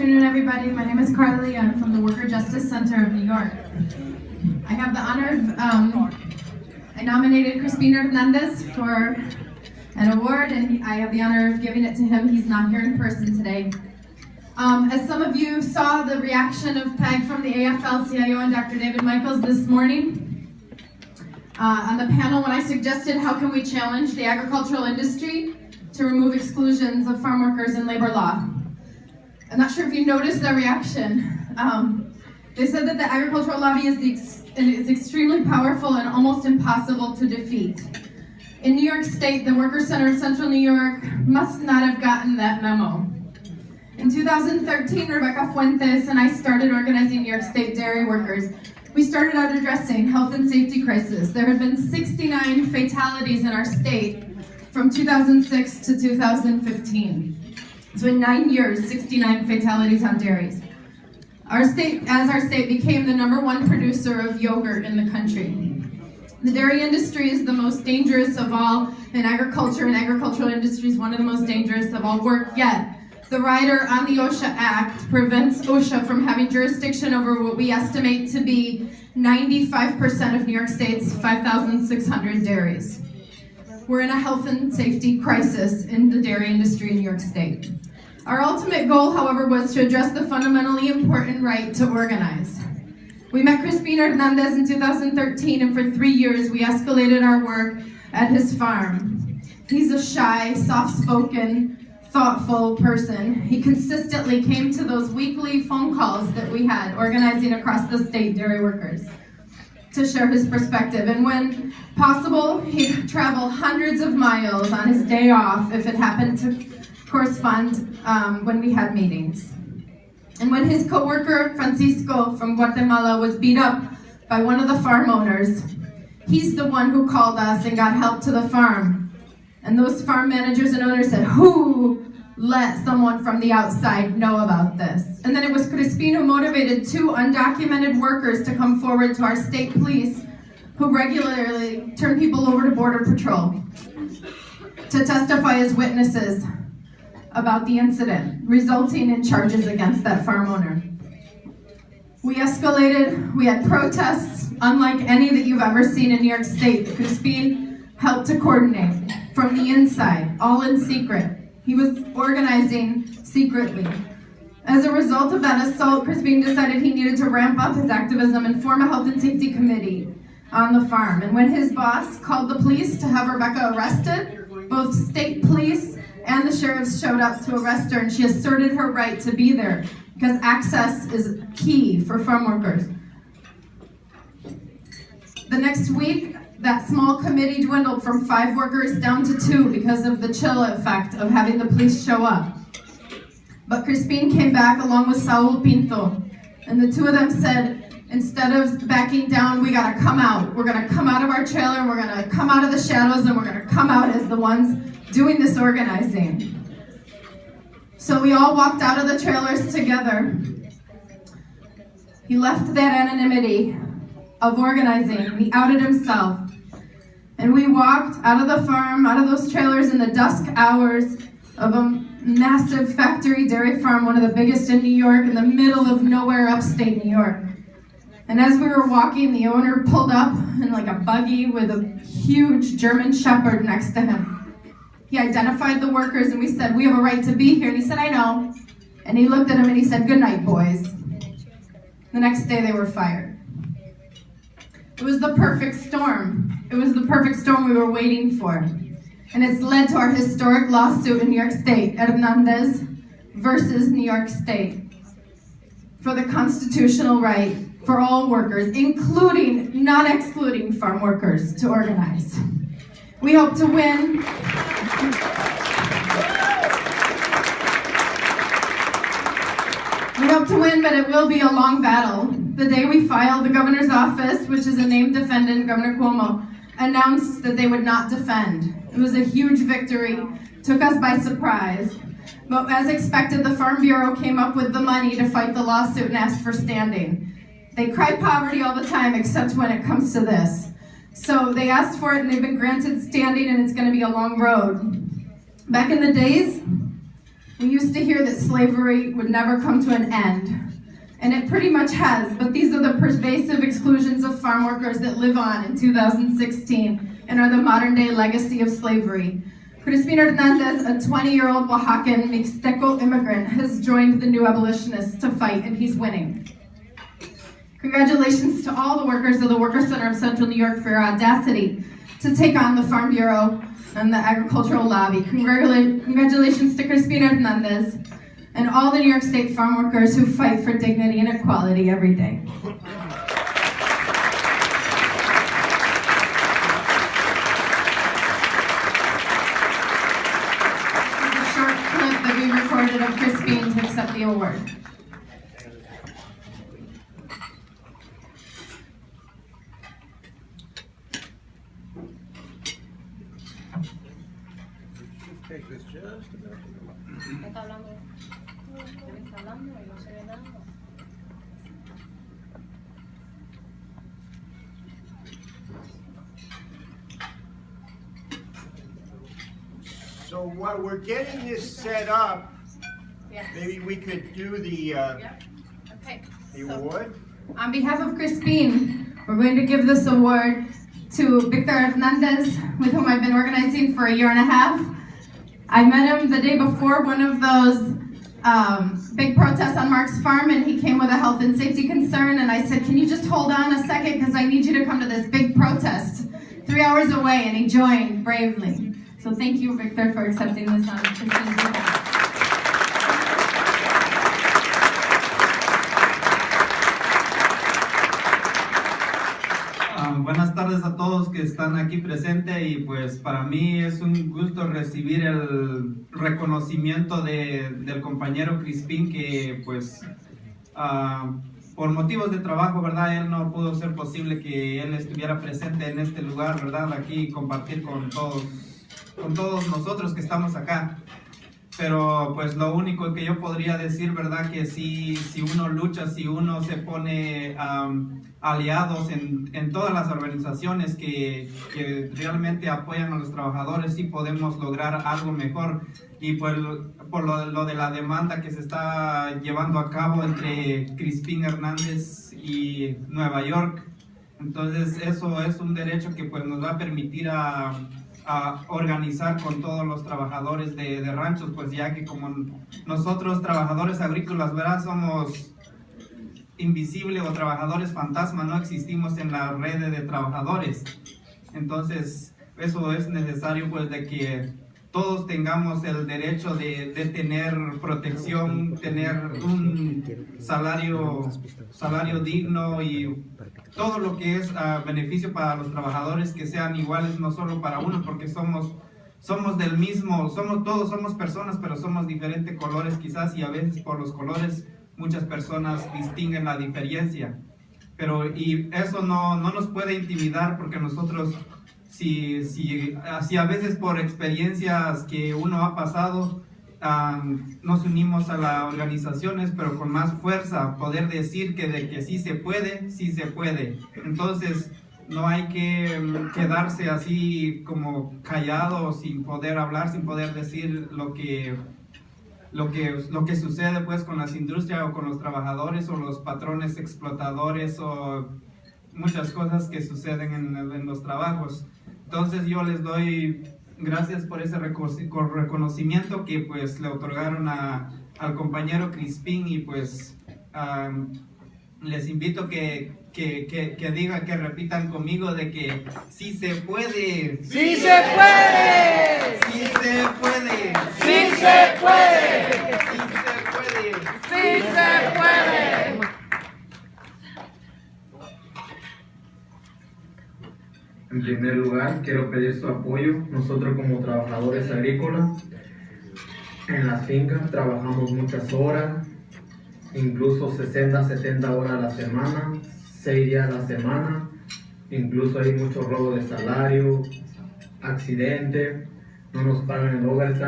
afternoon, everybody. My name is Carly. I'm from the Worker Justice Center of New York. I have the honor of, I nominated Crispin Hernandez for an award, and I have the honor of giving it to him. He's not here in person today. As some of you saw the reaction of PEG from the AFL-CIO and Dr. David Michaels this morning on the panel when I suggested how can we challenge the agricultural industry to remove exclusions of farm workers in labor law. I'm not sure if you noticed their reaction. They said that the agricultural lobby is extremely powerful and almost impossible to defeat. In New York State, the Workers' Center of Central New York must not have gotten that memo. In 2013, Rebecca Fuentes and I started organizing New York State dairy workers. We started out addressing health and safety crisis. There have been 69 fatalities in our state from 2006 to 2015. So in 9 years, 69 fatalities on dairies. Our state became the #1 producer of yogurt in the country. The dairy industry is the most dangerous of all in agriculture, and agricultural industry is one of the most dangerous of all work yet. The rider on the OSHA Act prevents OSHA from having jurisdiction over what we estimate to be 95% of New York State's 5,600 dairies. We're in a health and safety crisis in the dairy industry in New York State. Our ultimate goal, however, was to address the fundamentally important right to organize. We met Crispin Hernandez in 2013, and for 3 years we escalated our work at his farm. He's a shy, soft-spoken, thoughtful person. He consistently came to those weekly phone calls that we had organizing across the state dairy workers to share his perspective. And when possible, he'd travel hundreds of miles on his day off if it happened to correspond when we had meetings. And when his co-worker, Francisco from Guatemala, was beat up by one of the farm owners, he's the one who called us and got help to the farm. And those farm managers and owners said, who let someone from the outside know about this? And then it was Crispin who motivated 2 undocumented workers to come forward to our state police, who regularly turn people over to Border Patrol to testify as witnesses about the incident, resulting in charges against that farm owner. We escalated, we had protests unlike any that you've ever seen in New York State. Crispin helped to coordinate from the inside, all in secret. He was organizing secretly. As a result of that assault, Crispin decided he needed to ramp up his activism and form a health and safety committee on the farm. And when his boss called the police to have Rebecca arrested, both state police and the sheriffs showed up to arrest her, and she asserted her right to be there because access is key for farm workers. The next week, that small committee dwindled from 5 workers down to 2 because of the chill effect of having the police show up. But Crispin came back along with Saul Pinto, and the 2 of them said, instead of backing down, we gotta come out. We're gonna come out of our trailer, and we're gonna come out of the shadows, and we're gonna come out as the ones doing this organizing. So we all walked out of the trailers together. He left that anonymity of organizing. He outed himself. And we walked out of the farm, out of those trailers in the dusk hours of a massive factory dairy farm, one of the biggest in New York, in the middle of nowhere, upstate New York. And as we were walking, the owner pulled up in like a buggy with a huge German Shepherd next to him. He identified the workers, and we said, we have a right to be here. And he said, I know. And he looked at him and he said, good night, boys. The next day they were fired. It was the perfect storm. It was the perfect storm we were waiting for. And it's led to our historic lawsuit in New York State, Hernandez versus New York State, for the constitutional right for all workers, including, not excluding farm workers, to organize. We hope to win. We hope to win, but it will be a long battle. The day we filed, the governor's office, which is a named defendant, Governor Cuomo, announced that they would not defend. It was a huge victory, took us by surprise. But as expected, the Farm Bureau came up with the money to fight the lawsuit and asked for standing. They cry poverty all the time, except when it comes to this. So they asked for it, and they've been granted standing, and it's going to be a long road. Back in the days, We used to hear that slavery would never come to an end, and it pretty much has, but these are the pervasive exclusions of farm workers that live on in 2016 and are the modern day legacy of slavery. Crispin Hernandez, a 20-year-old Oaxacan Mixteco immigrant, has joined the new abolitionists to fight, and he's winning. Congratulations to all the workers of the Worker Center of Central New York for your audacity to take on the Farm Bureau and the agricultural lobby. Congratulations to Crispin Hernandez and all the New York State farm workers who fight for dignity and equality every day. This is a short clip that we recorded of Crispin to accept the award. Take this just about. So while we're getting this set up, maybe we could do the award. On behalf of Crispin, we're going to give this award to Victor Hernandez, with whom I've been organizing for a year and a half. I met him the day before one of those big protests on Mark's farm, and he came with a health and safety concern, and I said, can you just hold on a second, because I need you to come to this big protest 3 hours away, and he joined bravely. So thank you, Victor, for accepting this on Crispin's behalf. Buenas tardes a todos que están aquí presentes, y pues para mí es un gusto recibir el reconocimiento del compañero Crispin, que pues por motivos de trabajo, ¿verdad? Él no pudo ser posible que él estuviera presente en este lugar, ¿verdad? Aquí compartir con todos nosotros que estamos acá. Pero pues lo único que yo podría decir, ¿verdad? Que si uno lucha, si uno se pone aliados en todas las organizaciones que realmente apoyan a los trabajadores, sí podemos lograr algo mejor. Y pues por lo de la demanda que se está llevando a cabo entre Crispin Hernández y Nueva York, entonces eso es un derecho que pues nos va a permitir a organizar con todos los trabajadores de ranchos, pues ya que como nosotros trabajadores agrícolas, ¿verdad? Somos invisibles o trabajadores fantasma, no existimos en la red de trabajadores. Entonces eso es necesario, pues, de que todos tengamos el derecho de tener protección, tener un salario digno, y todo lo que es beneficio para los trabajadores que sean iguales, no solo para uno, porque somos del mismo, todos somos personas, pero somos diferentes colores quizás, y a veces por los colores muchas personas distinguen la diferencia. Y eso no nos puede intimidar, porque nosotros, si a veces por experiencias que uno ha pasado, nos unimos a las organizaciones, pero con más fuerza, poder decir que sí se puede, sí se puede. Entonces no hay que quedarse así como callado, sin poder hablar, sin poder decir lo que sucede pues con las industrias o con los trabajadores o los patrones explotadores o muchas cosas que suceden en los trabajos. Entonces yo les doy gracias por ese reconocimiento que pues le otorgaron al compañero Crispin, y pues les invito que digan, que repitan conmigo de que sí se puede. ¡Sí se puede! ¡Sí se puede! ¡Sí se puede! ¡Sí se puede! ¡Sí se puede! En primer lugar, quiero pedir su apoyo. Nosotros como trabajadores agrícolas en las fincas trabajamos muchas horas, incluso 60, 70 horas a la semana, 6 días a la semana. Incluso hay mucho robo de salario, accidente, no nos pagan el overtime.